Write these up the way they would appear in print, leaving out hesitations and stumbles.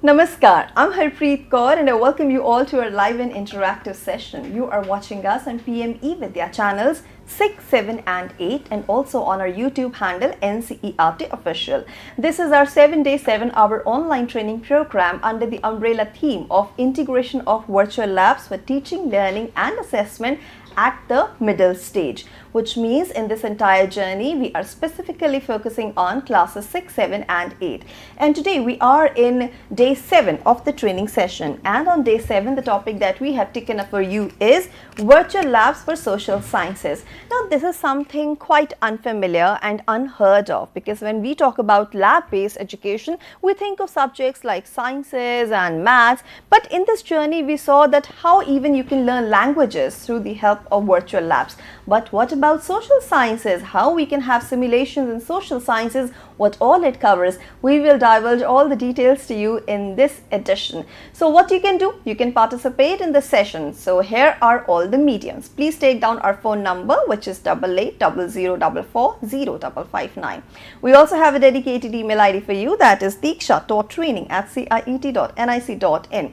Namaskar, I'm Harpreet Kaur and I welcome you all to our live and interactive session. You are watching us on PM eVidya channels 6, 7 and 8 and also on our YouTube handle NCERT Official. This is our 7-day, 7-hour online training program under the umbrella theme of integration of virtual labs for teaching, learning and assessment at the middle stage, which means in this entire journey we are specifically focusing on classes 6, 7 and 8. And today we are in day 7 of the training session, and on day 7 the topic that we have taken up for you is virtual labs for social sciences. Now this is something quite unfamiliar and unheard of, because when we talk about lab-based education we think of subjects like sciences and maths, but in this journey we saw that how even you can learn languages through the help of virtual labs. But what about social sciences? How we can have simulations in social sciences? What all it covers? We will divulge all the details to you in this edition. So what you can do? You can participate in the session. So here are all the mediums. Please take down our phone number, which is 8800440559. We also have a dedicated email ID for you, that is diksha.training at CIET.nic.in.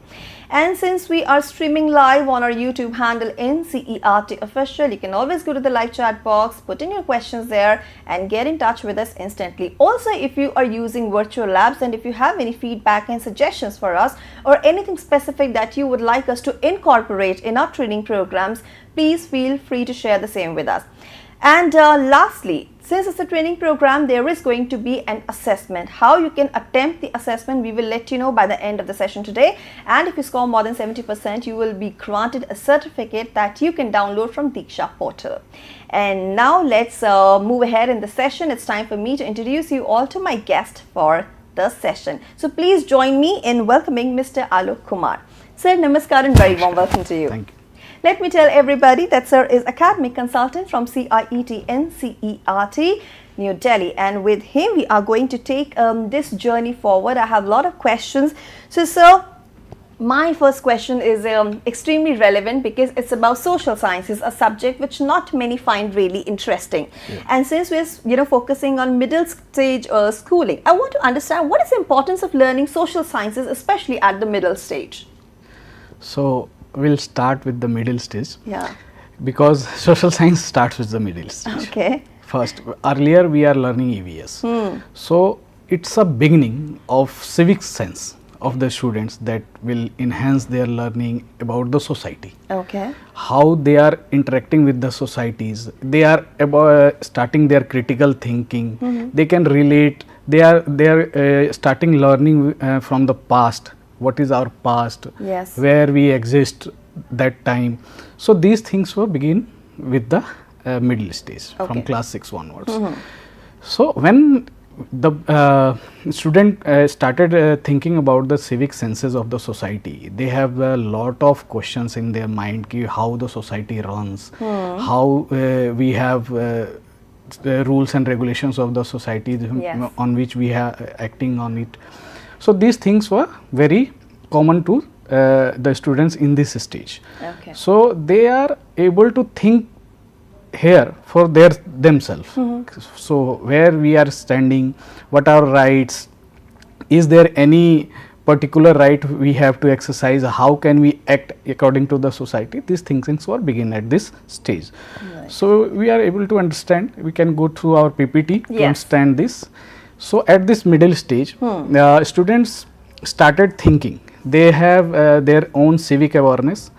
And since we are streaming live on our YouTube handle NCERT Official, you can always go to the live chat box, put in your questions there and get in touch with us instantly. Also, if you are using virtual labs and if you have any feedback and suggestions for us or anything specific that you would like us to incorporate in our training programs, please feel free to share the same with us. And lastly, since it's a training program, there is going to be an assessment. How you can attempt the assessment, we will let you know by the end of the session today. And if you score more than 70%, you will be granted a certificate that you can download from Diksha portal. And now let's move ahead in the session. It's time for me to introduce you all to my guest for the session. So please join me in welcoming Mr. Alok Kumar. Sir, namaskar and very warm welcome to you. Thank you. Let me tell everybody that sir is academic consultant from CIET NCERT, New Delhi, and with him we are going to take this journey forward. I have a lot of questions. So sir, my first question is extremely relevant because it's about social sciences, a subject which not many find really interesting. Yeah. And since we're focusing on middle stage schooling, I want to understand what is the importance of learning social sciences, especially at the middle stage. So we'll start with the middle stage. Yeah. Because social science starts with the middle stage. Okay. First, earlier we are learning EVS. So it's a beginning of civic sense of the students that will enhance their learning about the society. Okay. How they are interacting with the societies. They are starting their critical thinking. They can relate. They are starting learning from the past. What is our past, yes, where we exist that time. So these things will begin with the middle stage, okay, from class 6 onwards. So when the student started thinking about the civic senses of the society, they have a lot of questions in their mind, how the society runs, how we have the rules and regulations of the society, yes, on which we are acting on it. So these things were very common to the students in this stage. Okay. So they are able to think here for themselves. So where we are standing, what are rights, is there any particular right we have to exercise, how can we act according to the society. These things were begin at this stage. Right. So we are able to understand, we can go through our PPT, yes, to understand this. So at this middle stage, students started thinking. They have their own civic awareness,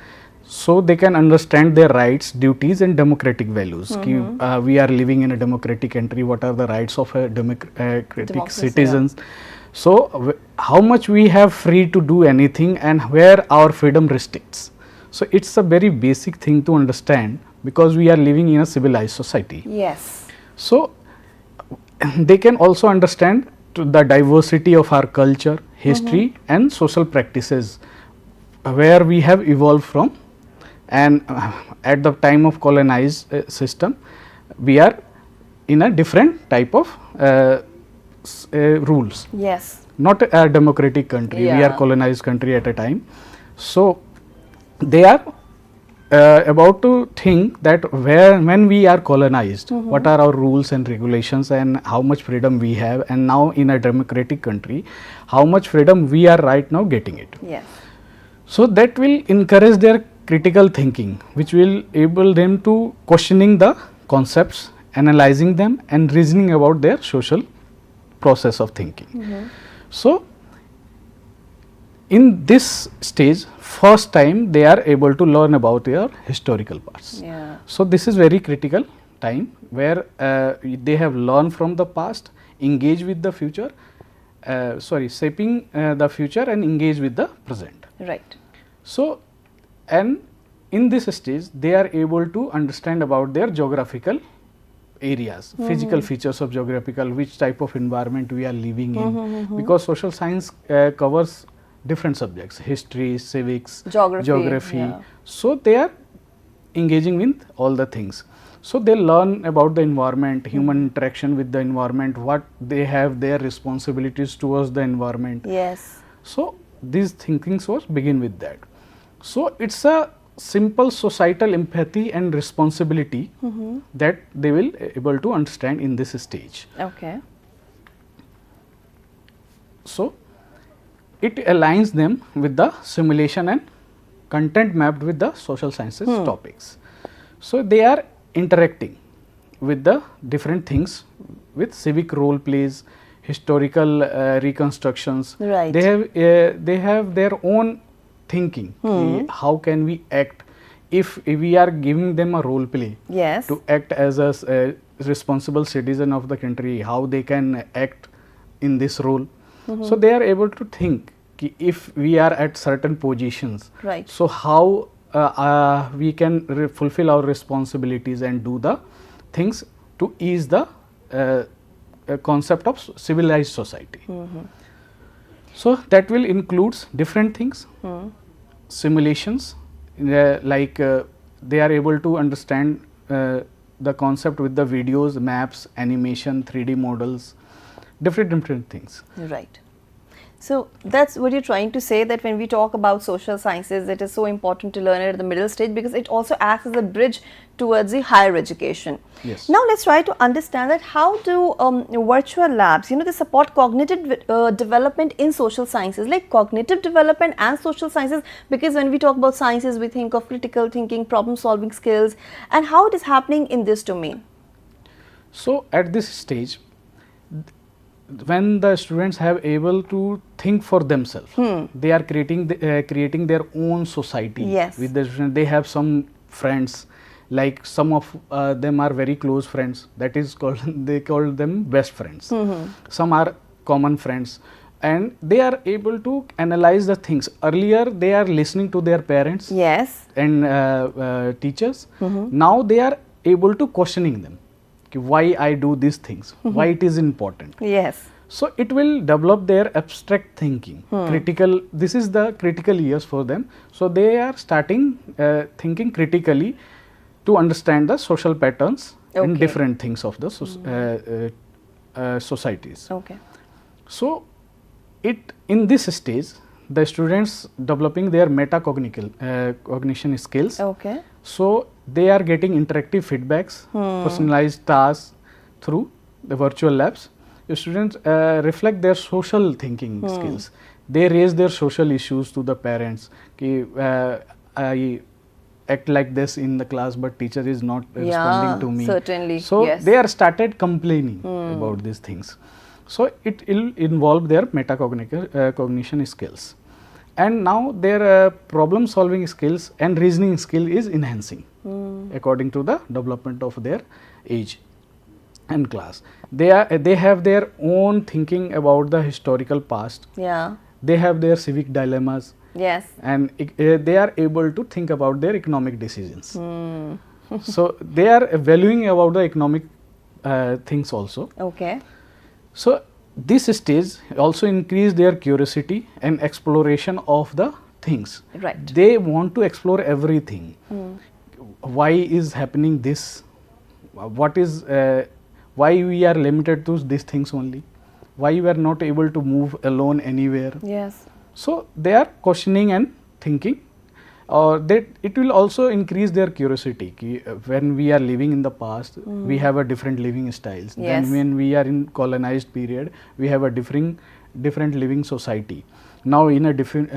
so they can understand their rights, duties and democratic values. We are living in a democratic country, what are the rights of a democratic citizens. Yeah. So how much we have free to do anything and where our freedom restricts. So it's a very basic thing to understand because we are living in a civilized society. Yes. So they can also understand the diversity of our culture, history and social practices, where we have evolved from, and at the time of colonized system we are in a different type of rules. Yes. Not a democratic country, yeah, we are colonized country at a time. So they are about to think that when we are colonized, what are our rules and regulations and how much freedom we have, and now in a democratic country, how much freedom we are right now getting it. Yes. So that will encourage their critical thinking, which will able them to questioning the concepts, analyzing them, and reasoning about their social process of thinking. So in this stage, first time they are able to learn about their historical parts. Yeah. So this is very critical time where they have learned from the past, engage with the future, shaping the future and engage with the present. Right. So, and in this stage they are able to understand about their geographical areas, physical features of geographical, which type of environment we are living in, because social science covers different subjects, history, civics, geography. Yeah. So they are engaging with all the things. So they learn about the environment, human interaction with the environment, what they have their responsibilities towards the environment. Yes. So these thinkings was begin with that. So it's a simple societal empathy and responsibility that they will able to understand in this stage. Okay. So it aligns them with the simulation and content mapped with the social sciences topics. So they are interacting with the different things with civic role plays, historical reconstructions. Right. They have their own thinking. How can we act if we are giving them a role play? Yes. To act as a responsible citizen of the country, how they can act in this role. So they are able to think if we are at certain positions, Right. so how we can fulfill our responsibilities and do the things to ease the concept of civilized society. So that will includes different things, simulations, like they are able to understand the concept with the videos, maps, animation, 3D models, different things. Right. So that's what you're trying to say, that when we talk about social sciences, it is so important to learn it at the middle stage because it also acts as a bridge towards the higher education. Yes. Now let's try to understand that how do virtual labs, they support cognitive development in social sciences, like cognitive development and social sciences, because when we talk about sciences, we think of critical thinking, problem solving skills, and how it is happening in this domain. So at this stage, when the students have able to think for themselves, they are creating their own society. Yes. With the students. They have some friends, like some of them are very close friends, that is called they call them best friends. Some are common friends, and they are able to analyze the things. Earlier they are listening to their parents. Yes. And teachers. Now they are able to questioning them, why I do these things, why it is important. Yes. So it will develop their abstract thinking, critical. This is the critical years for them. So they are starting thinking critically to understand the social patterns and different things of the societies. Okay. So in this stage, the students developing their metacognition skills. Okay. So they are getting interactive feedbacks, personalized tasks through the virtual labs. The students reflect their social thinking skills. They raise their social issues to the parents. I act like this in the class, but teacher is not responding to me. Certainly. So yes. they are started complaining about these things. So it will involve their metacognition skills. And now their problem solving skills and reasoning skill is enhancing according to the development of their age and class. They have their own thinking about the historical past. Yeah. They have their civic dilemmas. Yes. And they are able to think about their economic decisions. So they are valuing about the economic things also. Okay. So this stage also increase their curiosity and exploration of the things. Right. They want to explore everything. Why is happening this? What is why we are limited to these things only? Why we are not able to move alone anywhere? Yes. So they are questioning and thinking or that it will also increase their curiosity. When we are living in the past, we have a different living styles. Yes. Then when we are in colonized period, we have a different living society. Now in a different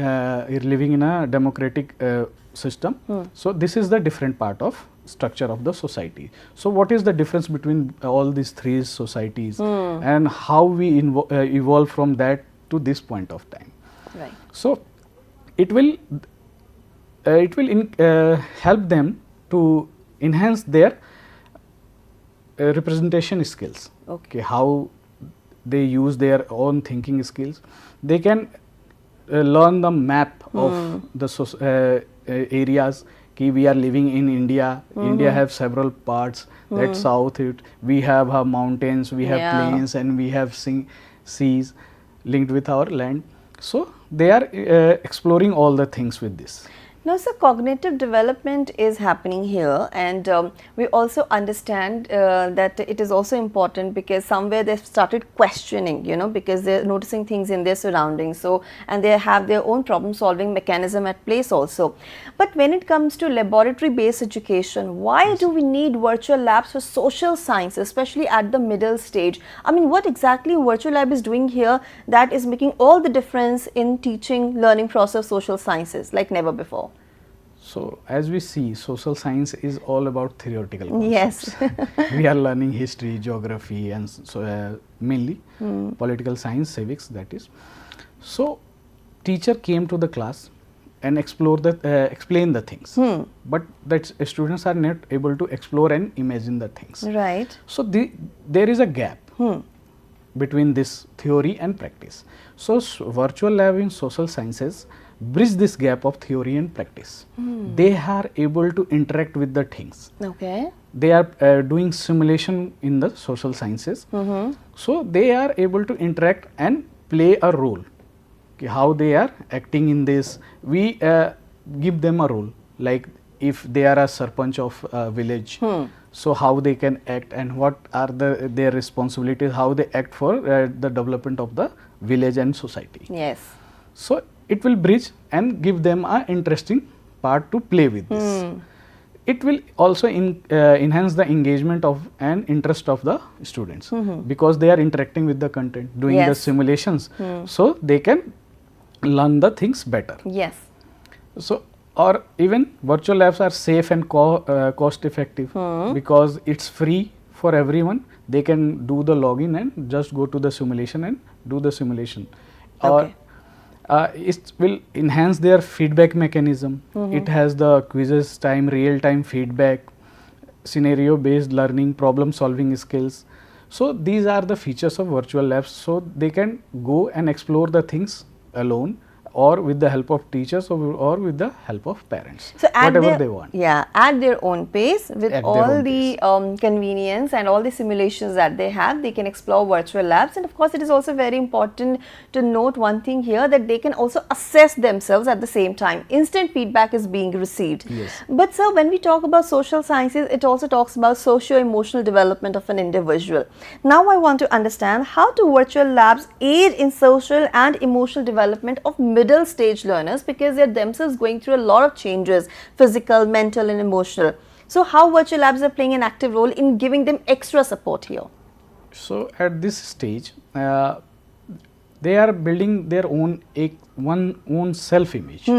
living in a democratic system. So this is the different part of structure of the society. So what is the difference between all these three societies, and how we evolve from that to this point of time? Right. So it will help them to enhance their representation skills. Okay. How they use their own thinking skills. They can learn the map of the areas. We are living in India. India have several parts. That south, we have mountains, we have plains, and we have seas linked with our land. So they are exploring all the things with this. Now, so cognitive development is happening here, and we also understand that it is also important because somewhere they've started questioning, because they're noticing things in their surroundings. So, and they have their own problem solving mechanism at place also. But when it comes to laboratory based education, why do we need virtual labs for social science, especially at the middle stage? I mean, what exactly virtual lab is doing here that is making all the difference in teaching, learning process of social sciences like never before? So as we see, social science is all about theoretical concepts. Yes. We are learning history, geography, and so mainly political science, civics, that is. So teacher came to the class and explain the things, but that students are not able to explore and imagine the things. Right. So there is a gap between this theory and practice. So virtual lab in social sciences bridge this gap of theory and practice. They are able to interact with the things. Okay. They are doing simulation in the social sciences. So they are able to interact and play a role. Okay, how they are acting in this, we give them a role, like if they are a sarpanch of a village, so how they can act and what are their responsibilities, how they act for the development of the village and society. Yes. So it will bridge and give them an interesting part to play with this. It will also enhance the engagement of and interest of the students, because they are interacting with the content, doing the simulations, so they can learn the things better. Yes. So, or even virtual labs are safe and cost effective, because it's free for everyone. They can do the login and just go to the simulation and do the simulation. Okay. It will enhance their feedback mechanism. It has the quizzes time, real time feedback, scenario based learning, problem solving skills. So these are the features of virtual labs. So they can go and explore the things alone, or with the help of teachers, or with the help of parents, so whatever they want. Yeah, at their own pace, with all the convenience and all the simulations that they have, they can explore virtual labs. And of course, it is also very important to note one thing here, that they can also assess themselves at the same time. Instant feedback is being received. Yes. But sir, when we talk about social sciences, it also talks about socio-emotional development of an individual. Now I want to understand, how do virtual labs aid in social and emotional development of middle stage learners, because they are themselves going through a lot of changes, physical, mental and emotional. So how virtual labs are playing an active role in giving them extra support here? So at this stage, they are building their own own self image.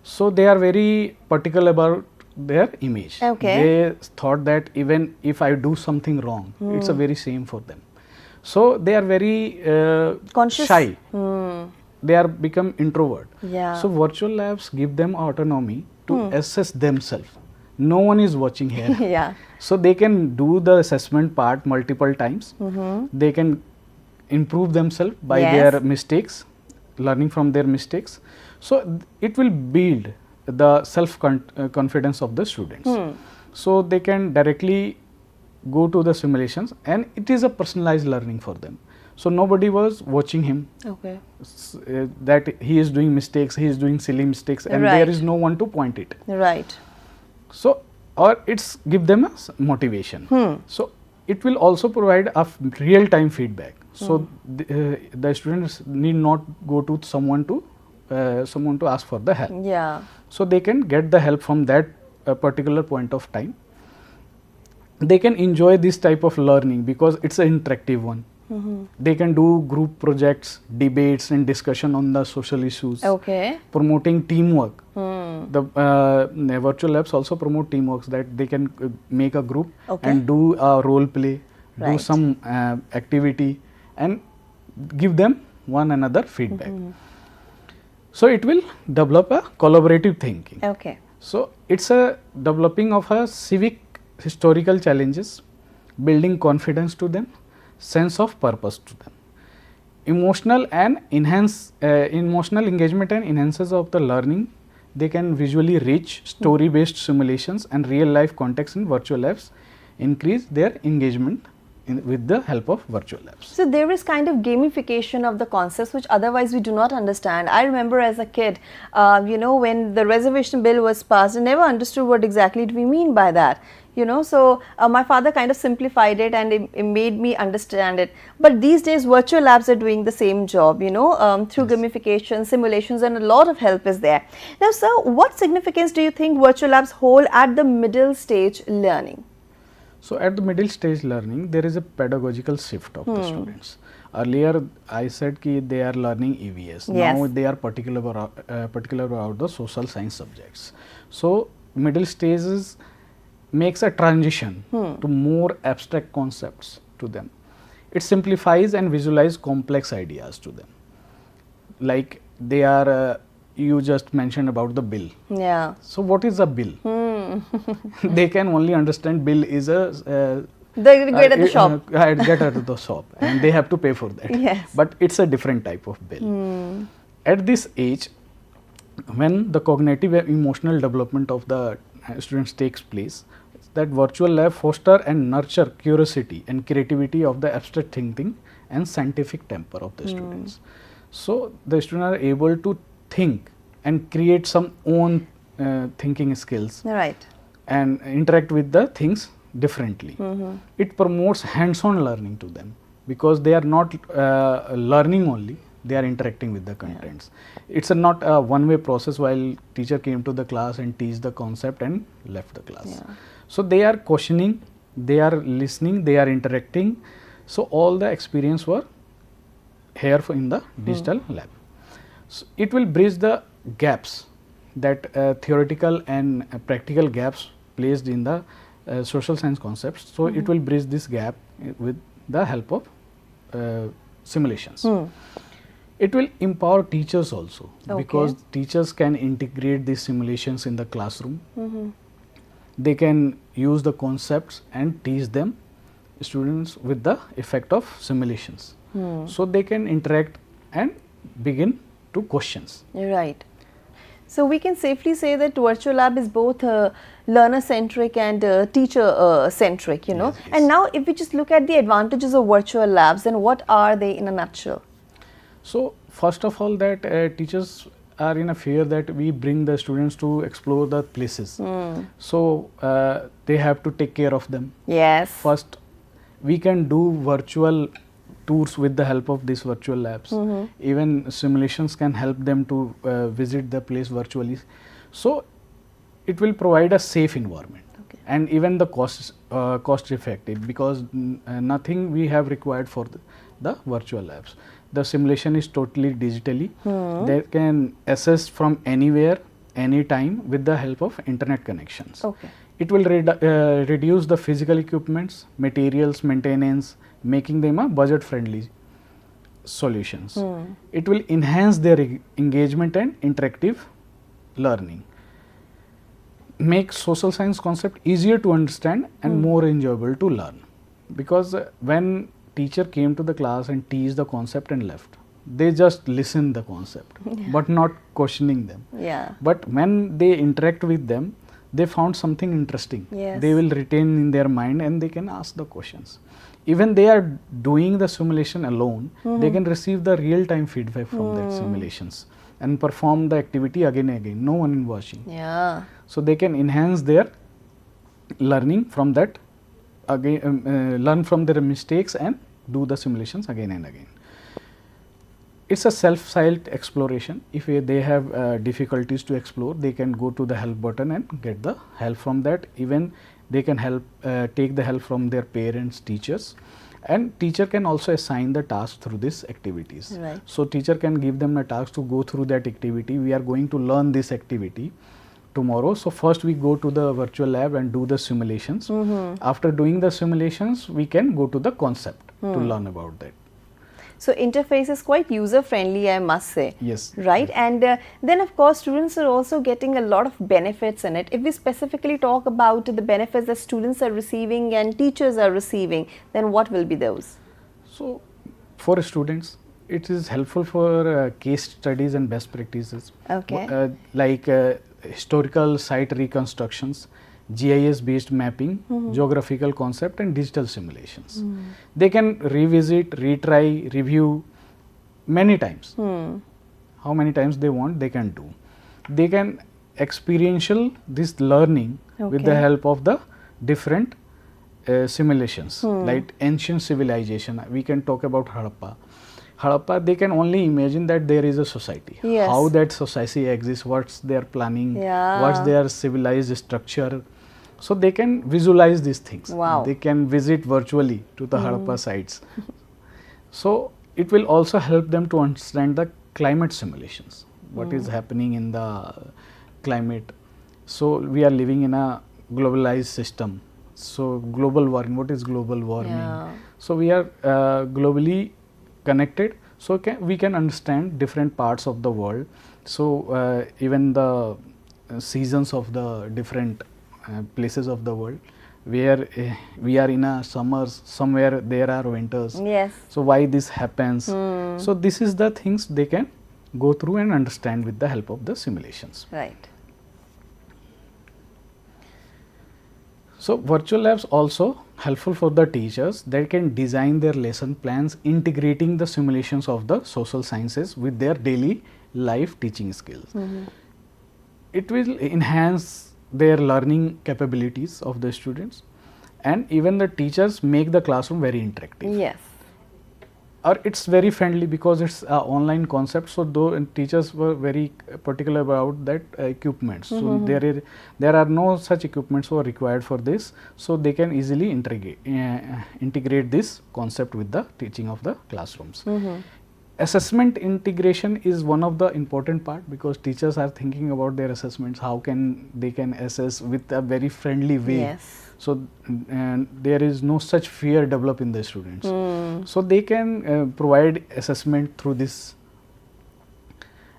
So they are very particular about their image. Okay. They thought that even if I do something wrong, it's a very shame for them. So they are very conscious, shy. They are become introvert. Yeah. So virtual labs give them autonomy to assess themselves. No one is watching here. Yeah. So they can do the assessment part multiple times. They can improve themselves by their mistakes, learning from their mistakes. So it will build the self confidence of the students. So they can directly go to the simulations, and it is a personalized learning for them. So nobody was watching him. Okay. That he is doing mistakes, he is doing silly mistakes, and there is no one to point it. Right. So, or it's give them a motivation. So it will also provide a real time feedback. So the students need not go to someone to someone to ask for the help. Yeah. So they can get the help from that particular point of time. They can enjoy this type of learning because it's an interactive one. They can do group projects, debates and discussion on the social issues. Okay. Promoting teamwork. The virtual labs also promote teamwork, that they can make a group and do a role play, do some activity and give them one another feedback. So it will develop a collaborative thinking. Okay. So it's a developing of a civic historical challenges, building confidence to them, sense of purpose to them. Emotional engagement and enhances of the learning. They can visually rich, story based simulations and real life context in virtual labs increase their engagement with the help of virtual labs. So there is kind of gamification of the concepts which otherwise we do not understand. I remember as a kid, when the reservation bill was passed, I never understood what exactly do we mean by that. So my father kind of simplified it and it made me understand it. But these days virtual labs are doing the same job, through gamification, simulations, and a lot of help is there. Now sir, what significance do you think virtual labs hold at the middle stage learning? So at the middle stage learning, there is a pedagogical shift of the students. Earlier I said that they are learning EVS. Now they are particular about the social science subjects. So middle stages makes a transition to more abstract concepts to them. It simplifies and visualize complex ideas to them. Like they are, you just mentioned about the bill. Yeah. So what is a bill? They can only understand bill is a they get at the shop. Get at the shop and they have to pay for that. Yes. But it's a different type of bill. At this age, when the cognitive and emotional development of the students takes place, that virtual lab foster and nurture curiosity and creativity of the abstract thinking and scientific temper of the students. So the students are able to think and create some own thinking skills. Right. And interact with the things differently. It promotes hands-on learning to them because they are not learning only, they are interacting with the contents. It's not a one-way process while teacher came to the class and teach the concept and left the class. So they are questioning, they are listening, they are interacting. So all the experience were here in the digital lab. So it will bridge the gaps, that theoretical and practical gaps placed in the social science concepts. So it will bridge this gap with the help of simulations. It will empower teachers also because teachers can integrate these simulations in the classroom. They can use the concepts and teach them students with the effect of simulations. So they can interact and begin to questions. Right. So we can safely say that virtual lab is both learner centric and teacher centric, Yes. And now if we just look at the advantages of virtual labs, then what are they in a nutshell? So first of all, that teachers are in a fear that we bring the students to explore the places. So they have to take care of them. Yes. First, we can do virtual tours with the help of these virtual labs. Even simulations can help them to visit the place virtually. So it will provide a safe environment. And even the cost effective, because nothing we have required for the virtual labs. The simulation is totally digitally. They can access from anywhere, anytime with the help of internet connections. It will reduce the physical equipments, materials, maintenance, making them a budget friendly solutions. It will enhance their engagement and interactive learning. Make social science concept easier to understand and more enjoyable to learn. Because when teacher came to the class and teach the concept and left, they just listen the concept but not questioning them. But when they interact with them, they found something interesting. They will retain in their mind and they can ask the questions. Even they are doing the simulation alone, they can receive the real time feedback from that simulations and perform the activity again and again, no one is watching. So they can enhance their learning from that, again learn from their mistakes and do the simulations again and again. it's a self-site exploration. If they have difficulties to explore, they can go to the help button and get the help from that. Even they can take the help from their parents, teachers, and teacher can also assign the task through these activities. Right. So teacher can give them a task to go through that activity. We are going to learn this activity tomorrow. So first we go to the virtual lab and do the simulations. After doing the simulations, we can go to the concept to learn about that. So interface is quite user friendly, I must say. Yes. Right. And then of course students are also getting a lot of benefits in it. If we specifically talk about the benefits that students are receiving and teachers are receiving, then what will be those? So for students, it is helpful for case studies and best practices. Okay. Like historical site reconstructions, GIS based mapping, geographical concept and digital simulations. They can revisit, retry, review many times. How many times they want, they can do. They can experiential this learning with the help of the different simulations, like ancient civilization. We can talk about Harappa, they can only imagine that there is a society. Yes. How that society exists, what's their planning, what's their civilized structure. So they can visualize these things. Wow. They can visit virtually to the Harappa sites. So it will also help them to understand the climate simulations, what is happening in the climate. So we are living in a globalized system. So global warming, what is global warming? Yeah. So we are globally connected, so we can understand different parts of the world. So even the seasons of the different places of the world, where we are in a summers, somewhere there are winters. Yes. So why this happens? So this is the things they can go through and understand with the help of the simulations. Right. So virtual labs also helpful for the teachers. They can design their lesson plans integrating the simulations of the social sciences with their daily life teaching skills. It will enhance their learning capabilities of the students, and even the teachers make the classroom very interactive. Yes. Or it's very friendly because it's an online concept, so though teachers were very particular about that equipment. So there are no such equipments were required for this, so they can easily integrate this concept with the teaching of the classrooms. Assessment integration is one of the important part, because teachers are thinking about their assessments, how can they can assess with a very friendly way. Yes. So there is no such fear develop in the students. So they can provide assessment through this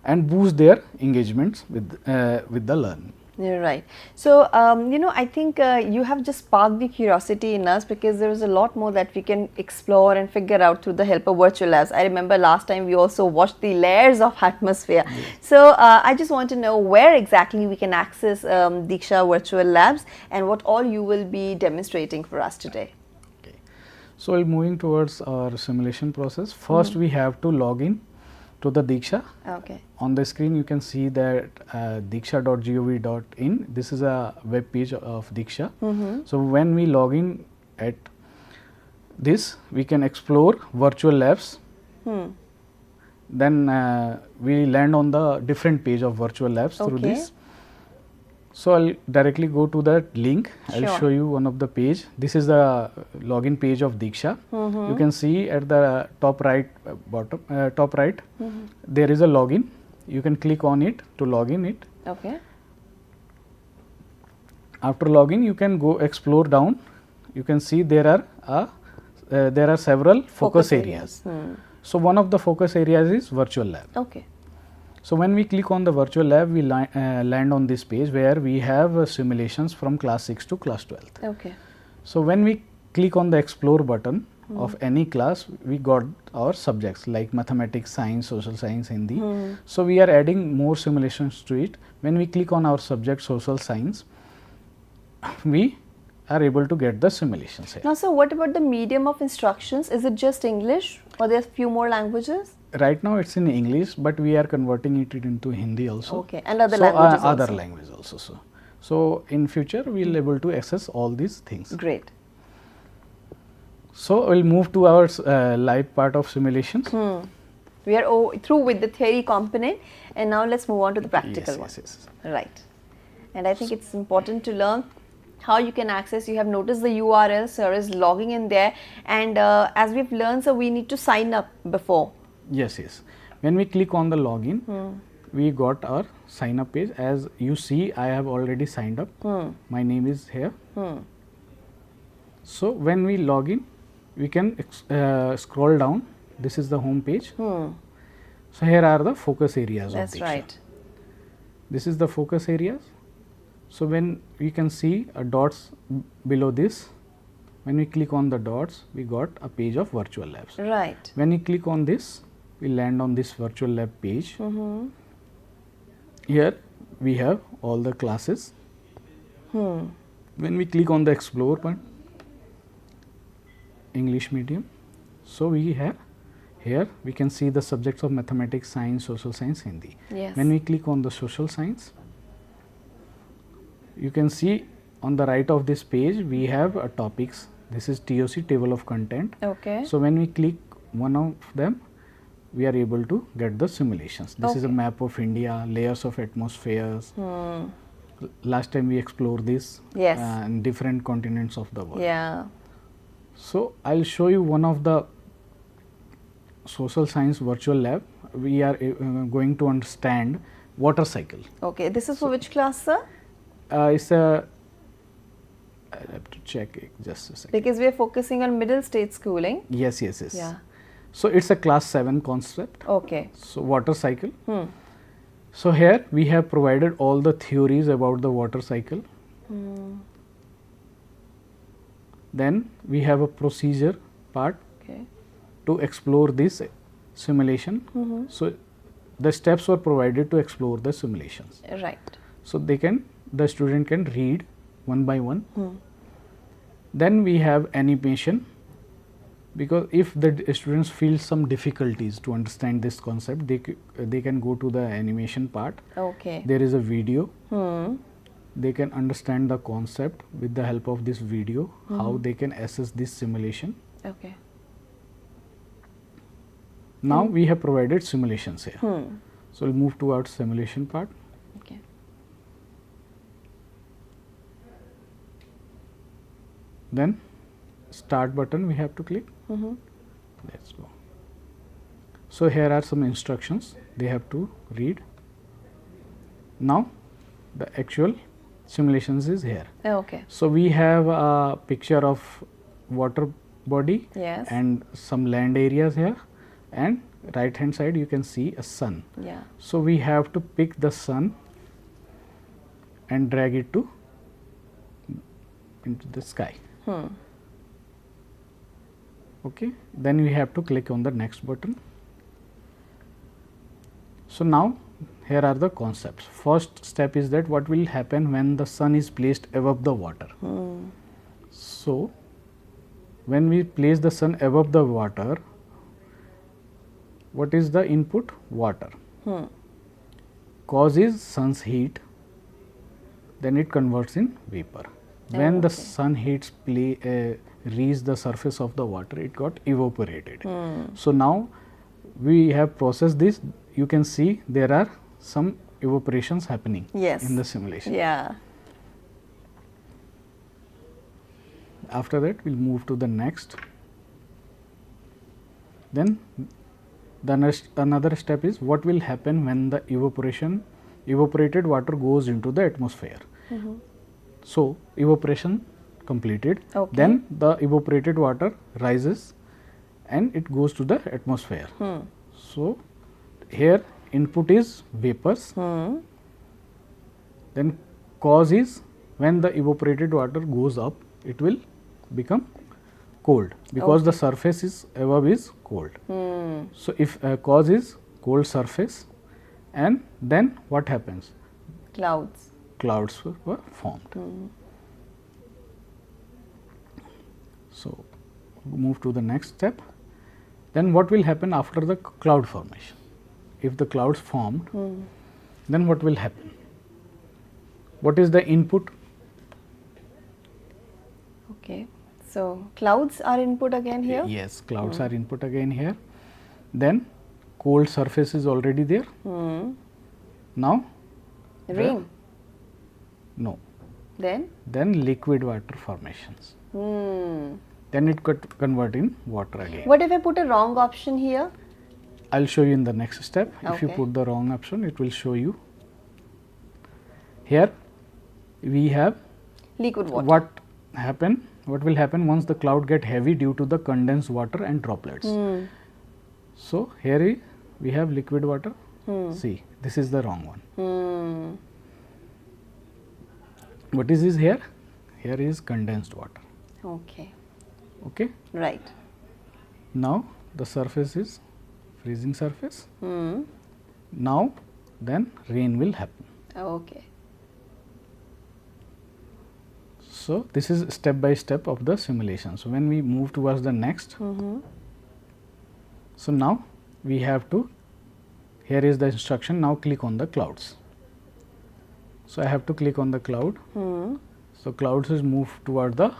and boost their engagements with the learning. You're right. So, you know, I think you have just sparked the curiosity in us, because there is a lot more that we can explore and figure out through the help of virtual labs. I remember last time we also watched the layers of atmosphere. Yes. So, I just want to know where exactly we can access Diksha virtual labs and what all you will be demonstrating for us today. Okay. So, while moving towards our simulation process, first we have to log in to the Diksha. Okay. On the screen you can see that diksha.gov.in. This is a web page of Diksha. So when we log in at this, we can explore virtual labs. Then we land on the different page of virtual labs through this. So I'll directly go to that link. I'll show you one of the page. This is the login page of Diksha. You can see at the top right there is a login. You can click on it to log in it. Okay. After login, you can go explore down. You can see there are several focus areas. So one of the focus areas is virtual lab. Okay. So when we click on the virtual lab, we land on this page where we have simulations from class 6 to class 12th. Okay. So when we click on the explore button of any class, we got our subjects like mathematics, science, social science, Hindi. So we are adding more simulations to it. When we click on our subject social science, we are able to get the simulations here. Now, so what about the medium of instructions? Is it just English, or there's few more languages? Right now it's in English, but we are converting it into Hindi also. Okay, and other languages also. Other languages also. So in future we will able to access all these things. Great. So we'll move to our live part of simulations. We are through with the theory component, and now let's move on to the practical one. Yes. Right. And I think it's important to learn how you can access. You have noticed the URL, sir is logging in there, and as we've learned, so we need to sign up before. Yes. When we click on the login, we got our sign up page. As you see, I have already signed up. My name is here. So when we log in, we can scroll down. This is the home page. So here are the focus areas. That's of Diksha. right. This is the focus areas. So when we can see dots below this, when we click on the dots, we got a page of virtual labs. Right. When we click on this, we land on this virtual lab page. Here we have all the classes. When we click on the explore button, English medium, so we have here we can see the subjects of mathematics, science, social science, Hindi. Yes. When we click on the social science, you can see on the right of this page we have topics. This is TOC, table of content. Okay. So when we click one of them, we are able to get the simulations. This is a map of India, layers of atmospheres. Last time we explored this. Yes. In different continents of the world. Yeah. So I'll show you one of the social science virtual lab. We are going to understand water cycle. Okay. This is for which class, sir? It's a, I have to check it just a second. Because we are focusing on middle stage schooling. Yes. Yeah. So it's a class 7 concept. Okay. So water cycle. So here we have provided all the theories about the water cycle. Then we have a procedure part to explore this simulation. So the steps were provided to explore the simulations. Right. So the student can read one by one. Then we have animation, because if the students feel some difficulties to understand this concept, they can go to the animation part. Okay. There is a video. They can understand the concept with the help of this video, how they can assess this simulation. Okay. Now we have provided simulations here. So we'll move to our simulation part. Okay. Then start button we have to click. Let's go. So here are some instructions they have to read. Now the actual simulations is here. Okay. So we have a picture of water body. Yes. And some land areas here, and right hand side you can see a sun. Yeah. So we have to pick the sun and drag it into the sky. Okay. Then we have to click on the next button. So now here are the concepts. First step is that what will happen when the sun is placed above the water. So when we place the sun above the water, what is the input? Water. Cause is sun's heat, then it converts in vapor. When the sun heats reach the surface of the water, it got evaporated. So now we have processed this. You can see there are some evaporations happening in the simulation. Yeah. After that, we'll move to the next. Then another step is what will happen when the evaporated water goes into the atmosphere. So evaporation completed. Then the evaporated water rises and it goes to the atmosphere. So here input is vapors. Then cause is when the evaporated water goes up, it will become cold, because the surface is above is cold. So if cause is cold surface, and then what happens? Clouds were formed. So move to the next step. Then what will happen after the cloud formation? If the clouds formed, then what will happen? What is the input? Okay. So clouds are input again here? Yes, clouds are input again here. Then cold surface is already there. Now Rain. no. Then Liquid water formations. Then it could convert in water again. what if I put a wrong option here? I'll show you in the next step. If you Okay. put the wrong option, it will show you. Here we have Liquid water. what will happen once the cloud get heavy due to the condensed water and droplets. So here we have liquid water. See, this is the wrong one. What is this here? Here is condensed water. Okay. Okay. Right. Now the surface is freezing surface. Now then rain will happen. Okay. So this is step by step of the simulation. So when we move towards the next, so now we have to, here is the instruction, now click on the clouds. So I have to click on the cloud. So clouds is moved toward the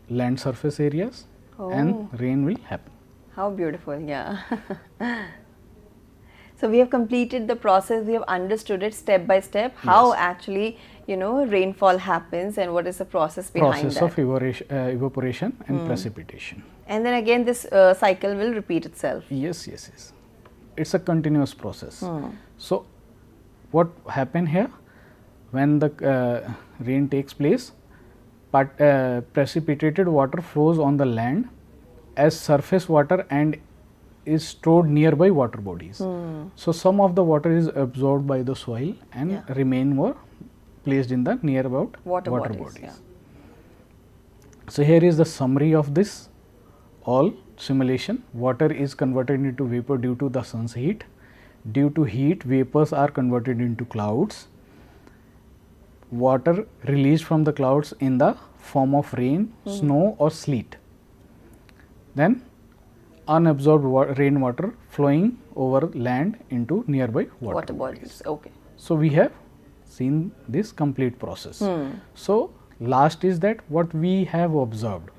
land surface areas and rain will happen. How beautiful, yeah. So we have completed the process, we have understood it step by step, how actually, rainfall happens and what is the process behind Process that. of evaporation and precipitation. And then again this cycle will repeat itself. Yes. It's a continuous process. So what happen here, when the rain takes place, but precipitated water flows on the land as surface water and is stored nearby water bodies. So some of the water is absorbed by the soil and remain more placed in the nearby water bodies. Yeah. So here is the summary of this all simulation. Water is converted into vapor due to the sun's heat. Due to heat, vapors are converted into clouds. Water released from the clouds in the form of rain, snow or sleet. Then unabsorbed rainwater flowing over land into nearby water bodies. Okay. So we have seen this complete process. So last is that what we have observed,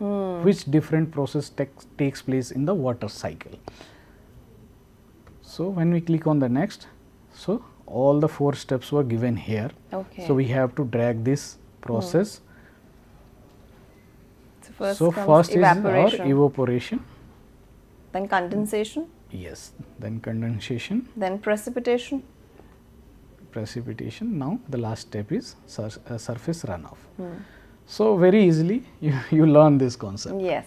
which different process takes place in the water cycle. So when we click on the next, so all the 4 steps were given here. Okay. So we have to drag this process. So First comes is our evaporation. Then condensation. Yes. Then condensation. Then precipitation. Precipitation. Now the last step is surface runoff. So very easily you learn this concept. Yes.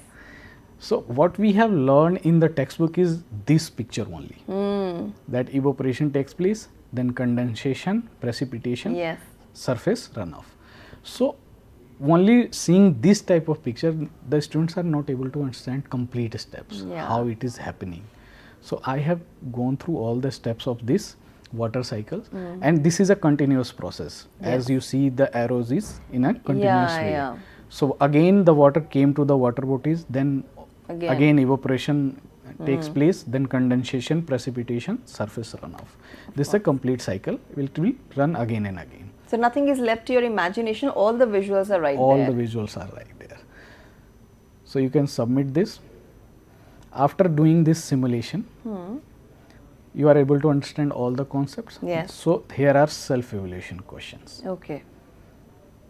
So what we have learned in the textbook is this picture only. That evaporation takes place, then condensation, precipitation, Yes. surface runoff. So only seeing this type of picture, the students are not able to understand complete steps, how it is happening. So I have gone through all the steps of this water cycle, and this is a continuous process. As you see, the arrows is in a continuous way. So again the water came to the water bodies, then again evaporation takes place, then condensation, precipitation, surface runoff. This is a complete cycle, will run again and again. So nothing is left to your imagination, all the visuals are right All there. the visuals are right there. So you can submit this. After doing this simulation, you are able to understand all the concepts. Yes. So here are self-evaluation questions. Okay.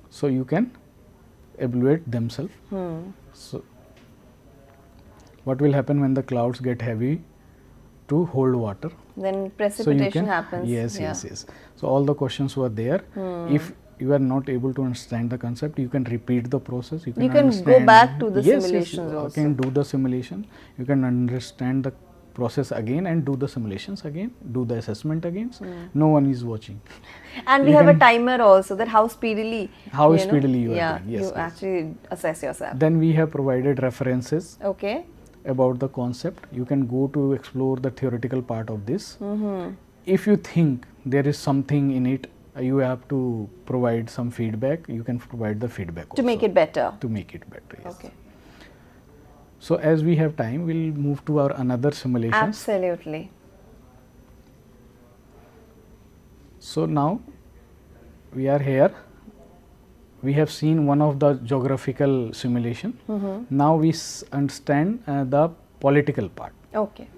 So you can evaluate themselves. So what will happen when the clouds get heavy to hold water? Then So precipitation you can, happens. Yes. So all the questions were there. If you are not able to understand the concept, you can repeat the process. You can go understand- back to the Yes, simulations you also. can do the simulation. You can understand the process again and do the simulations again, do the assessment again. No one is watching. And we have a timer also, that how speedily Speedily you are doing. Yes, you yes. actually assess yourself. Then we have provided references Okay. about the concept. You can go to explore the theoretical part of this. If you think there is something in it, you have to provide some feedback. You can provide the feedback To make it better. To make it better, yes. Okay. So as we have time, we'll move to our another simulations. Absolutely. So now we are here. We have seen one of the geographical simulation. Now we understand the political part. Okay.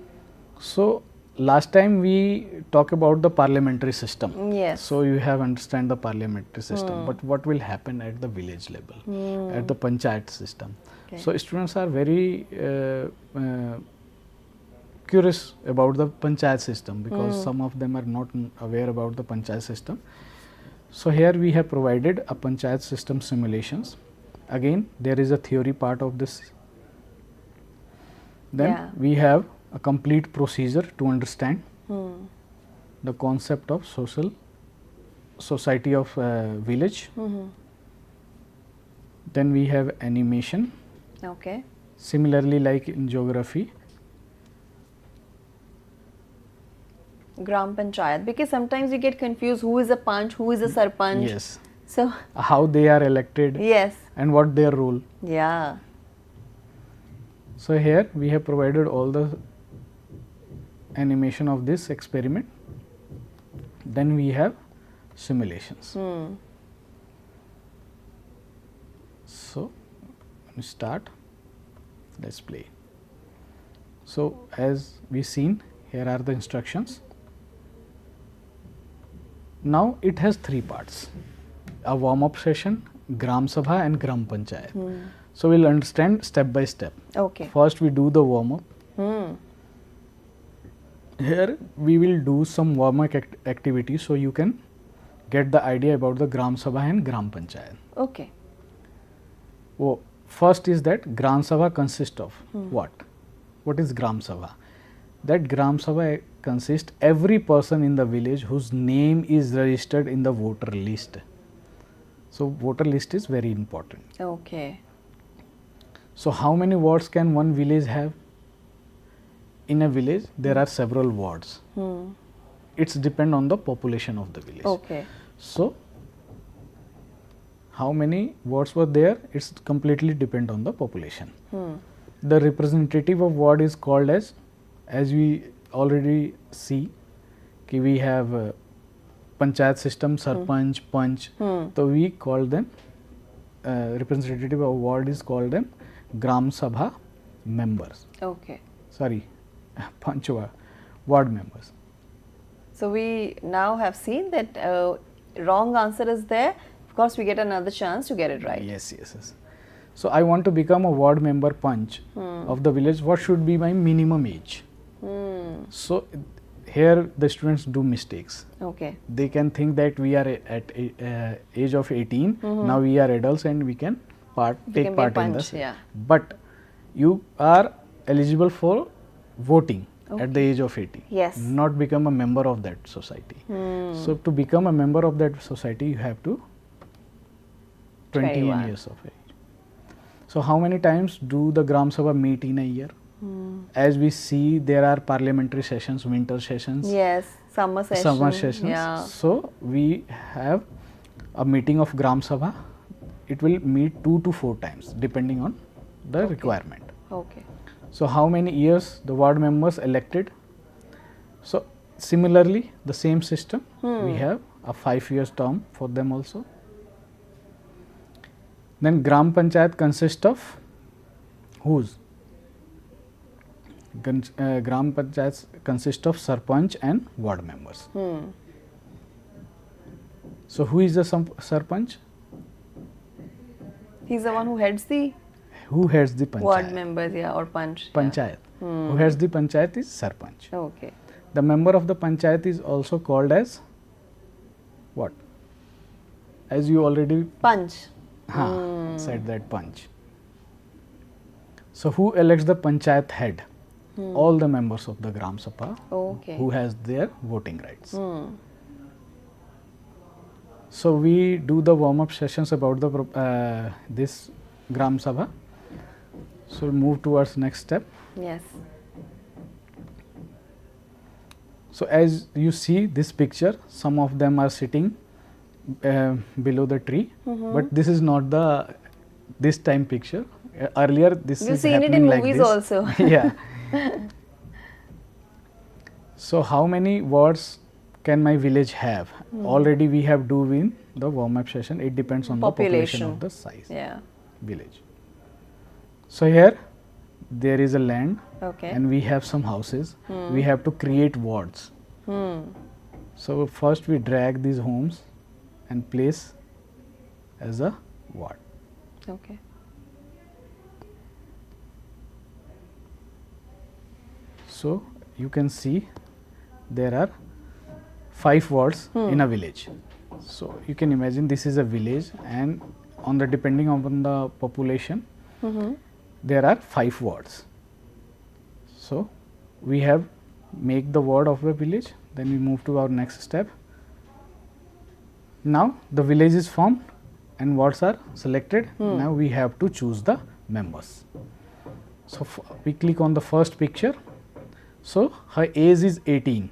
So last time we talk about the parliamentary system. Yes. So you have understand the parliamentary system, but what will happen at the village level, at the panchayat system? Okay. So students are very curious about the panchayat system because some of them are not aware about the panchayat system. So here we have provided a panchayat system simulations. Again, there is a theory part of this. Then we have a complete procedure to understand the concept of society of village. Then we have animation. Okay. Similarly, like in geography, Gram Panchayat, because sometimes we get confused who is a panch, who is a sarpanch. yes, So, how they are elected yes. and what their role. Yeah. So here we have provided all the animation of this experiment. Then we have simulations. So start, let's play. So as we seen, here are the instructions. Now it has three parts: a warm-up session, Gram Sabha and Gram Panchayat. So we'll understand step by step. Okay. First we do the warm-up. Here we will do some warm-up activity so you can get the idea about the Gram Sabha and Gram Panchayat. Okay. Oh, first is that Gram Sabha consists of what? What is Gram Sabha? That Gram Sabha consists every person in the village whose name is registered in the voter list. So voter list is very important. Okay. So how many wards can one village have? In a village there are several wards. It's depend on the population of the village. Okay. So how many wards were there? It's completely depend on the population. The representative of ward is called as we already see, कि we have panchayat system, sarpanch, panch. So we call them representative of ward is called them Gram Sabha members. Okay. Sorry, panch ward members. So we now have seen that wrong answer is there. Of course, we get another chance to get it right. Yes, yes, yes. So I want to become a ward member panch of the village. What should be my minimum age? So here the students do mistakes. Okay. They can think that we are at age of 18. Now we are adults and we can take part in this. Yeah. But you are eligible for voting at the age of 18. Yes. Not become a member of that society. So to become a member of that society, you have to 21 years of age. So how many times do the Gram Sabha meet in a year? As we see, there are parliamentary sessions, winter sessions, Yes. Summer session. summer sessions. Yeah. So we have a meeting of Gram Sabha. It will meet 2 to 4 times depending on the requirement. Okay. So how many years the ward members elected? So similarly, the same system, we have a 5 years term for them also. Then Gram Panchayat consists of whose? Gram Panchayat consists of Sarpanch and ward members. So who is the Sarpanch? He's the one who heads the Who heads the Panchayat? ward members, yeah, or panch. Panchayat. Who heads the Panchayat is Sarpanch. Yeah. Okay. The member of the Panchayat is also called as what? As you already Panch. said that Panch. So who elects the Panchayat head? All the members of the Gram Sabha Okay. who has their voting rights. So we do the warm-up sessions about the this Gram Sabha. So move towards next step. Yes. So as you see this picture, some of them are sitting below the tree, but this is not the this time picture. Earlier this You've is seen it happening in like movies this. also. Yeah. So how many wards can my village have? Already we have do in the warm-up session. It depends on the population of the size Yeah. village. So here there is a land Okay. and we have some houses. We have to create wards. So first we drag these homes and place as a ward. Okay. So you can see there are 5 wards in a village. So you can imagine this is a village, and on the depending upon the population, there are 5 wards. So we have make the ward of the village. Then we move to our next step. Now the village is formed and wards are selected. Now we have to choose the members. So we click on the first picture. So her age is 18.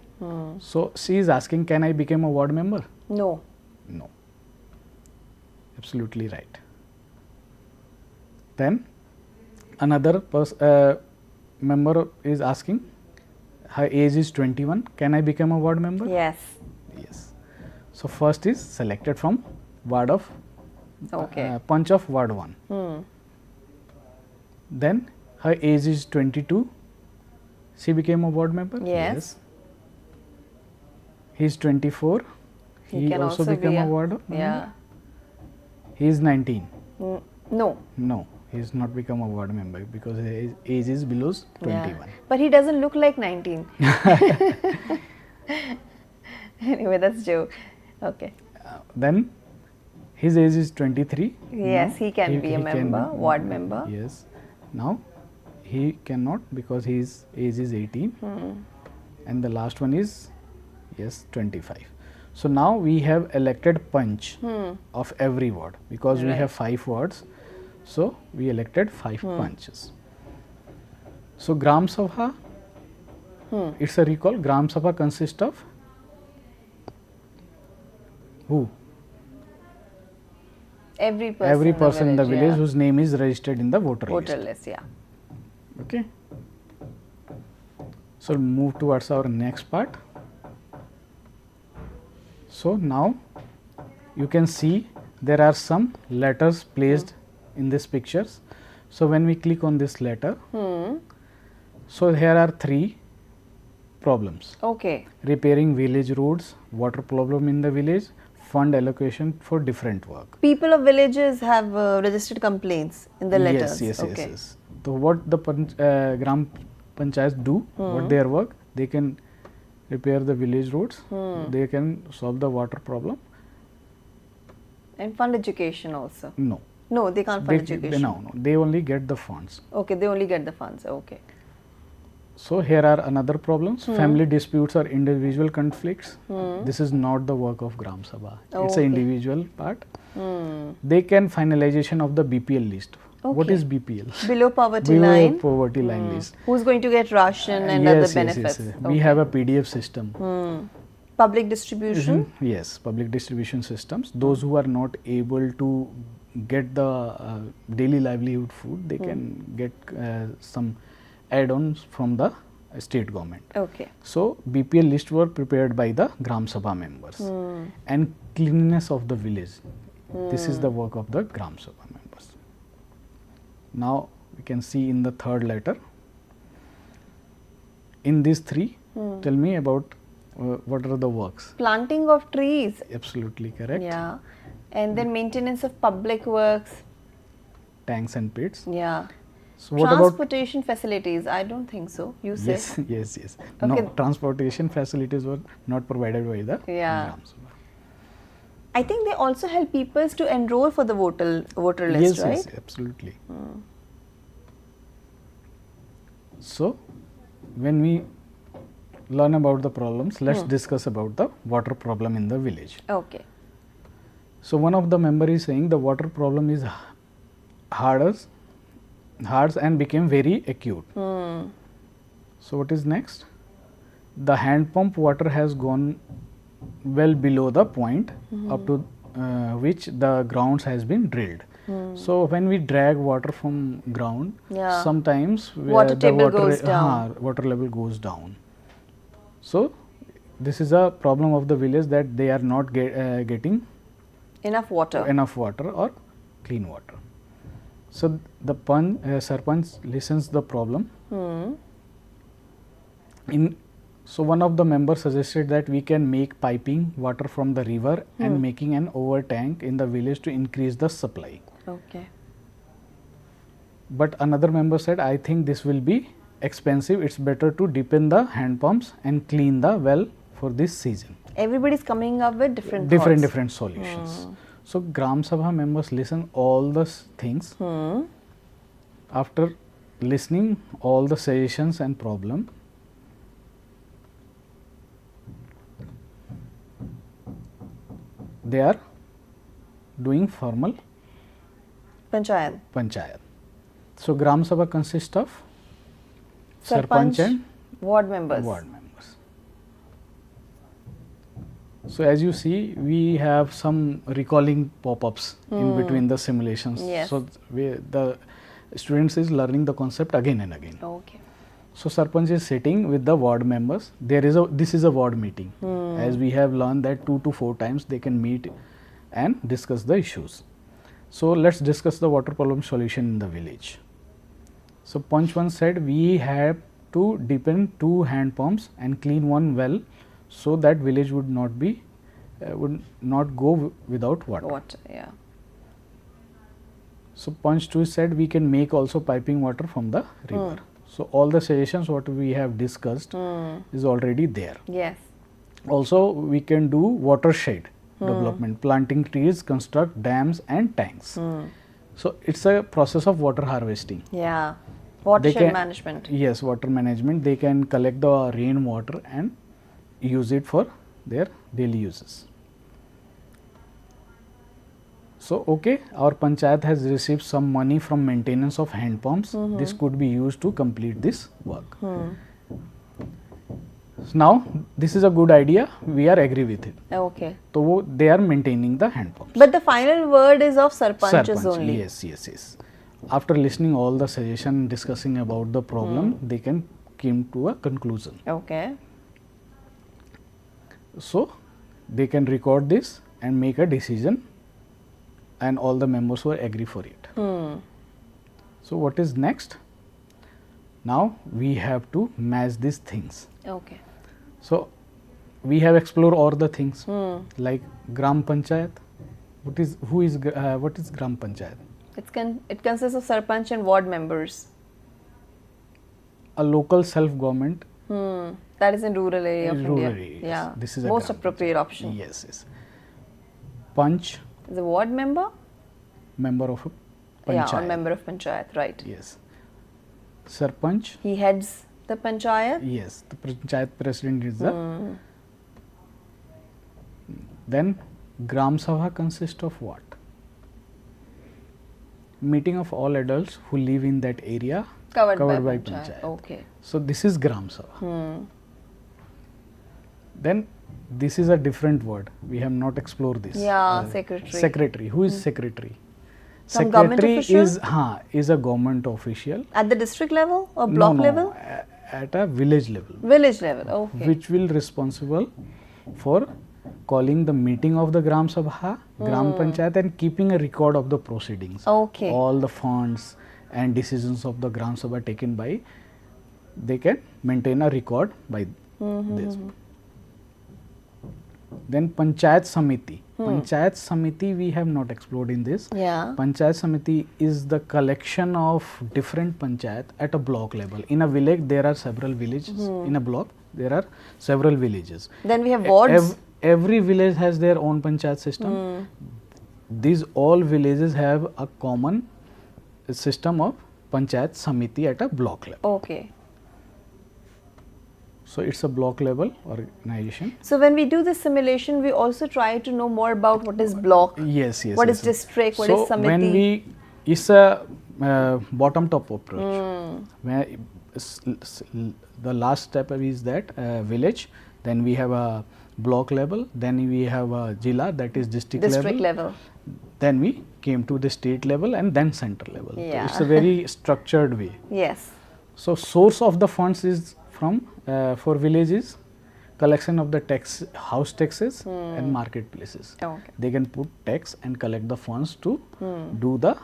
So she is asking, can I become a ward member? No. No. Absolutely right. Then another member is asking, her age is 21. Can I become a ward member? Yes. Yes. So first is selected from ward of Okay. Punch of ward 1. Then her age is 22. She became a ward member. Yes. He is 24. He can also became be a ward member. Yeah. He is 19. No. No, he is not become a ward member because his age is below 21. Yeah. But he doesn't look like 19. Anyway, that's joke. Okay. Then his age is 23. Yes, Now he can be a member, ward mm, member. Yes. Now he cannot because his age is 18. And the last one is 25. So now we have elected punch of every ward because we have 5 wards. So we elected 5 punches. So Gram Sabha, it's a recall. Gram Sabha consists of who? Every person in the village yeah. whose name is registered in the voter Voter list. list, yeah. Okay. So move towards our next part. So now you can see there are some letters placed in these pictures. So when we click on this letter, so here are 3 problems. Okay. Repairing village roads, water problem in the village, fund allocation for different work. People of villages have registered complaints in the letters. Yes. Okay. So what the Gram Panchayats do, what their work, they can repair the village roads, they can solve the water problem. And fund education also. No. No, they can't fund education. No, they only get the funds. Okay, they only get the funds. Okay. So here are another problems. Family disputes or individual conflicts. This is not the work of Gram Sabha. It's an individual part. They can finalization of the BPL list. What is BPL? Below poverty Below line. poverty line list. Who's going to get ration and other benefits? Yes. We have a PDF system. Public distribution. Yes, public distribution systems. Those who are not able to get the daily livelihood food, they can get some add-ons from the state government. Okay. So BPL list were prepared by the Gram Sabha members. And cleanliness of the village. This is the work of the Gram Sabha members. Now we can see in the third letter. In these 3, tell me about what are the works? Planting of trees. Absolutely correct. Yeah. And then maintenance of public works. Tanks and pits. Yeah. So what Transportation facilities, I don't think so. You said. Yes. Okay. No, transportation facilities were not provided by the Yeah. Gram Sabha. I think they also help people to enroll for the voter list, right? Yes, absolutely. So when we learn about the problems, let's discuss about the water problem in the village. Okay. So one of the member is saying the water problem is hard and became very acute. So what is next? The hand pump water has gone well below the point up to which the grounds has been drilled. So when we drag water from ground, sometimes water table goes down. Water level goes down. So this is a problem of the village that they are not getting enough water or clean water. So the Sarpanch listens the problem. So one of the members suggested that we can make piping water from the river and making an over tank in the village to increase the supply. Okay. But another member said, I think this will be expensive. It's better to deepen the hand pumps and clean the well for this season. Everybody's coming up with different thoughts. Different solutions. So Gram Sabha members listen all the things. After listening all the suggestions and problem, they are doing formal Panchayat. So Gram Sabha consists of Sarpanch and ward members. So as you see, we have some recalling pop-ups in between the simulations. Yes. So the students is learning the concept again and again. Okay. So Sarpanch is sitting with the ward members. This is a ward meeting. As we have learned that 2 to 4 times they can meet and discuss the issues. So let's discuss the water problem solution in the village. So Panch 1 said we have to deepen 2 hand pumps and clean 1 well, so that village would not go without water. Yeah. So Panch 2 said we can make also piping water from the river. So all the suggestions what we have discussed is already there. Yes. Also we can do watershed development, planting trees, construct dams and tanks. So it's a process of water harvesting. Yeah. Watershed management. Yes, water management. They can collect the rainwater and use it for their daily uses. So, okay, our Panchayat has received some money from maintenance of hand pumps. This could be used to complete this work. Now, this is a good idea. We are agree with it. Okay. So, they are maintaining the hand pumps. But the final word is of Sarpanches only. Yes. After listening all the suggestion, discussing about the problem, they can came to a conclusion. Okay. So, they can record this and make a decision, and all the members were agree for it. So, what is next? Now, we have to match these things. Okay. So, we have explored all the things like Gram Panchayat. What is Gram Panchayat? It consists of Sarpanch and ward members. A local self-government. That is in rural area of India. Areas. Yeah. This is a most Gram appropriate option. Yes. Panch, Is a ward member? member of a Panchayat. Yeah, or member of Panchayat, right. Yes. Sarpanch. He heads the Panchayat? Yes, the Panchayat president is the. Then Gram Sabha consists of what? Meeting of all adults who live in that area Covered by Panchayat. Okay. So this is Gram Sabha. Then this is a different word. We have not explored this. Yeah, secretary. Secretary. Who is secretary? Some government Secretary official? is a government official. At the district level or block level? At a village level. Village level, okay. Which will responsible for calling the meeting of the Gram Sabha, Gram Panchayat, and keeping a record of the proceedings. Okay. All the funds and decisions of the Gram Sabha taken by, they can maintain a record by this. Then Panchayat Samiti. Panchayat Samiti we have not explored in this. Yeah. Panchayat Samiti is the collection of different panchayat at a block level. In a village there are several villages. In a block there are several villages. Then we have wards. Every village has their own panchayat system. These all villages have a common system of Panchayat Samiti at a block level. Okay. So it's a block level organization. So when we do this simulation, we also try to know more about what is block. Yes. What is district, what is So Samiti. when it's a bottom top approach. Where the last step is that village, then we have a block level, then we have a Jilla, that is district level. Then we came to the state level and then center level. Yeah. So it's a very structured way. Yes. So source of the funds is from for villages, collection of the house taxes and marketplaces. Okay. They can put tax and collect the funds to do the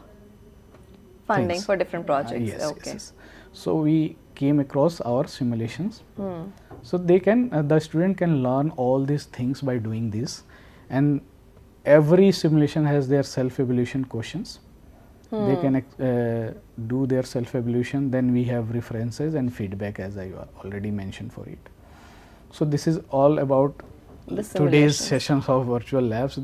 funding things. for different projects. Yes, Okay. yes. So we came across our simulations. So they can, the student can learn all these things by doing this, and every simulation has their self-evaluation questions. They can do their self-evaluation. Then we have references and feedback, as I already mentioned for it. So this is all about The today's simulations. sessions of virtual labs.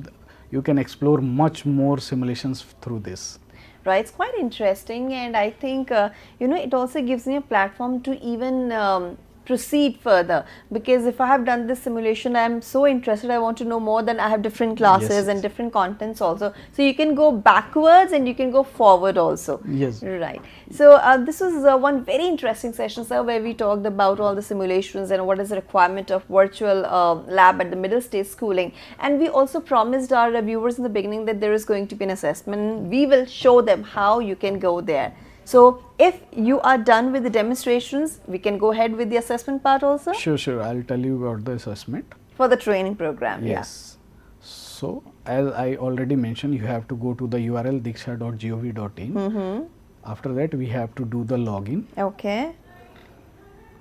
You can explore much more simulations through this. Right, it's quite interesting, and I think it also gives me a platform to even proceed further, because if I have done this simulation, I am so interested, I want to know more, then I have different classes Yes, and yes. different contents also. So you can go backwards and you can go forward also. Yes. Right. So this was one very interesting session, sir, where we talked about all the simulations and what is the requirement of virtual lab at the middle stage schooling. And we also promised our viewers in the beginning that there is going to be an assessment. We will show them how you can go there. So if you are done with the demonstrations, we can go ahead with the assessment part also Sure, sure. I'll tell you about the assessment. for the training program. Yes. So as I already mentioned, you have to go to the URL diksha.gov.in. After that, we have to do the login. Yeah. Okay.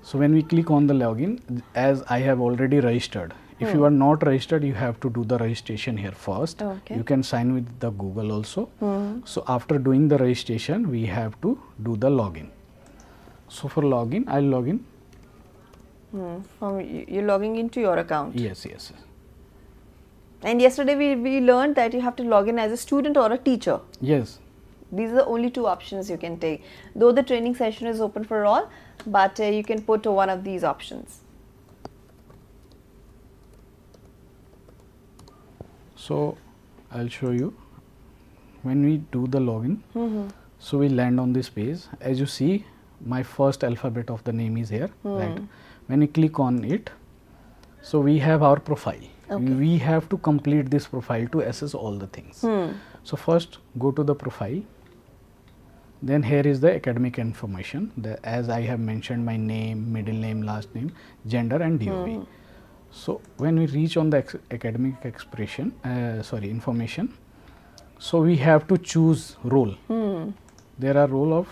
So when we click on the login, as I have already registered, if you are not registered, you have to do the registration here first. Okay. You can sign with the Google also. So after doing the registration, we have to do the login. So for login, I'll log in. You're logging into your account. Yes, yes. And yesterday we learned that you have to log in as a student or a teacher. Yes. These are the only two options you can take. Though the training session is open for all, but you can put one of these options. So I'll show you. When we do the login, so we land on this page. As you see, my first alphabet of the name is here. Right. When you click on it, so we have our profile. Okay. We have to complete this profile to assess all the things. So first go to the profile. Then here is the academic information. As I have mentioned, my name, middle name, last name, gender and DOB. So when we reach on the academic information, so we have to choose role. There are role of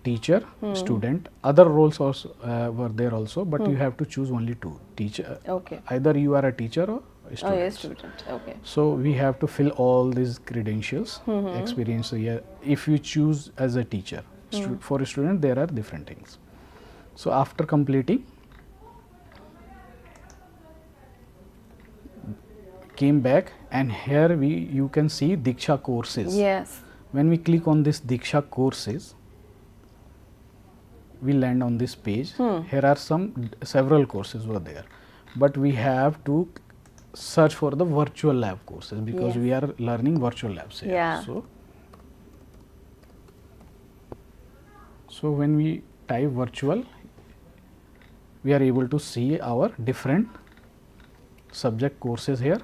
teacher, student. Other roles also were there also, but you have to choose only two. Teacher. Okay. Either you are a teacher or a student. Oh, yes, student. Okay. So we have to fill all these credentials, experience. So yeah, if you choose as a teacher, for a student there are different things. So after completing, came back, and here you can see Diksha courses. Yes. When we click on this Diksha courses, we land on this page. Here are several courses were there, but we have to search for the virtual lab courses, because Yes. we are learning virtual labs here. Yeah. So when we type virtual, we are able to see our different subject courses here.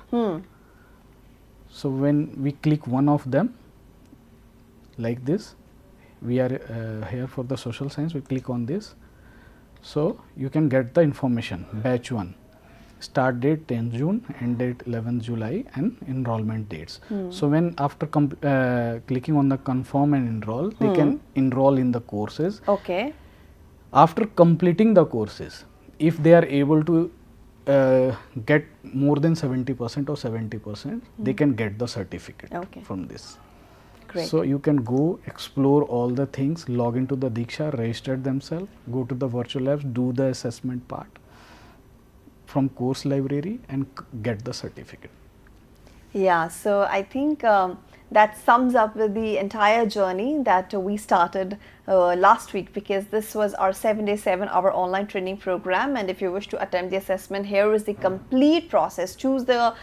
So when we click one of them like this, we are here for the social science. We click on this, so you can get the information. Batch 1, start date 10 June, end date 11 July, and enrollment dates. So when after clicking on the confirm and enroll, they can enroll in the courses. Okay. After completing the courses, if they are able to get more than 70% or 70%, they can get the certificate from this. Great. So you can go explore all the things, log into the Diksha, register themselves, go to the virtual labs, do the assessment part from course library, and get the certificate. Yeah, so I think that sums up with the entire journey that we started last week, because this was our 7-day, 7-hour online training program. And if you wish to attempt the assessment, here is the complete process. Choose the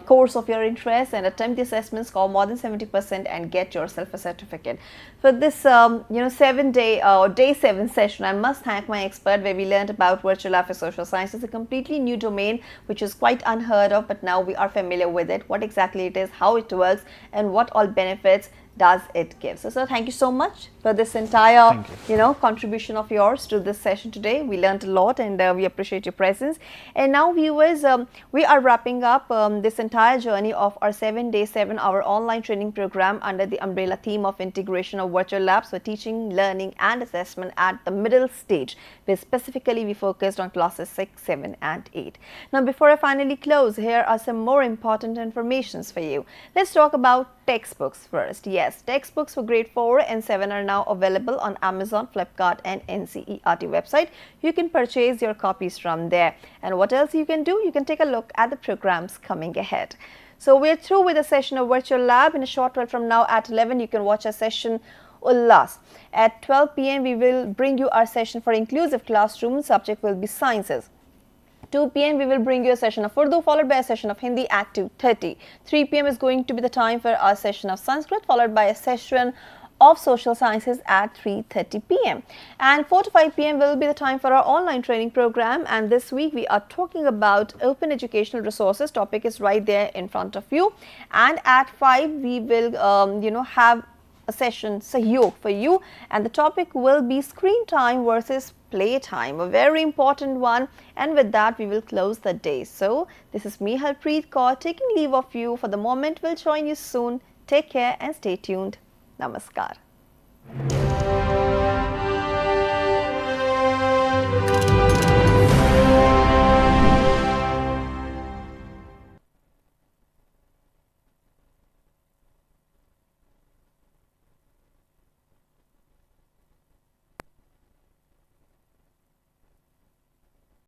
course of your interest and attempt the assessment, score more than 70% and get yourself a certificate. For this 7-day or day 7 session, I must thank my expert, where we learned about virtual lab for social science. It's a completely new domain which is quite unheard of, but now we are familiar with it, what exactly it is, how it works, and what all benefits does it give. So, sir, thank you so much for this entire, Thank you. contribution of yours to this session today. We learned a lot, and we appreciate your presence. And now, viewers, we are wrapping up this entire journey of our 7-day, 7-hour online training program under the umbrella theme of integration of virtual labs for teaching, learning, and assessment at the middle stage, where specifically we focused on classes 6, 7, and 8. Now, before I finally close, here are some more important informations for you. Let's talk about textbooks first. Yes, textbooks for grade 4 and 7 are now available on Amazon, Flipkart, and NCERT website. You can purchase your copies from there. And what else you can do? You can take a look at the programs coming ahead. So we're through with a session of virtual lab. In a short while from now at 11, you can watch a session Ullas. At 12 p.m, we will bring you our session for inclusive classroom. Subject will be sciences. 2 p.m. we will bring you a session of Urdu, followed by a session of Hindi at 2:30. 3 p.m. is going to be the time for our session of Sanskrit, followed by a session of social sciences at 3:30 p.m. And 4 to 5 p.m. will be the time for our online training program. And this week we are talking about open educational resources. Topic is right there in front of you. And at 5 we will, have a session Sahyog for you, and the topic will be screen time versus playtime, a very important one. And with that, we will close the day. So this is me, Harpreet Kaur, taking leave of you for the moment. We'll join you soon. Take care and stay tuned. Namaskar.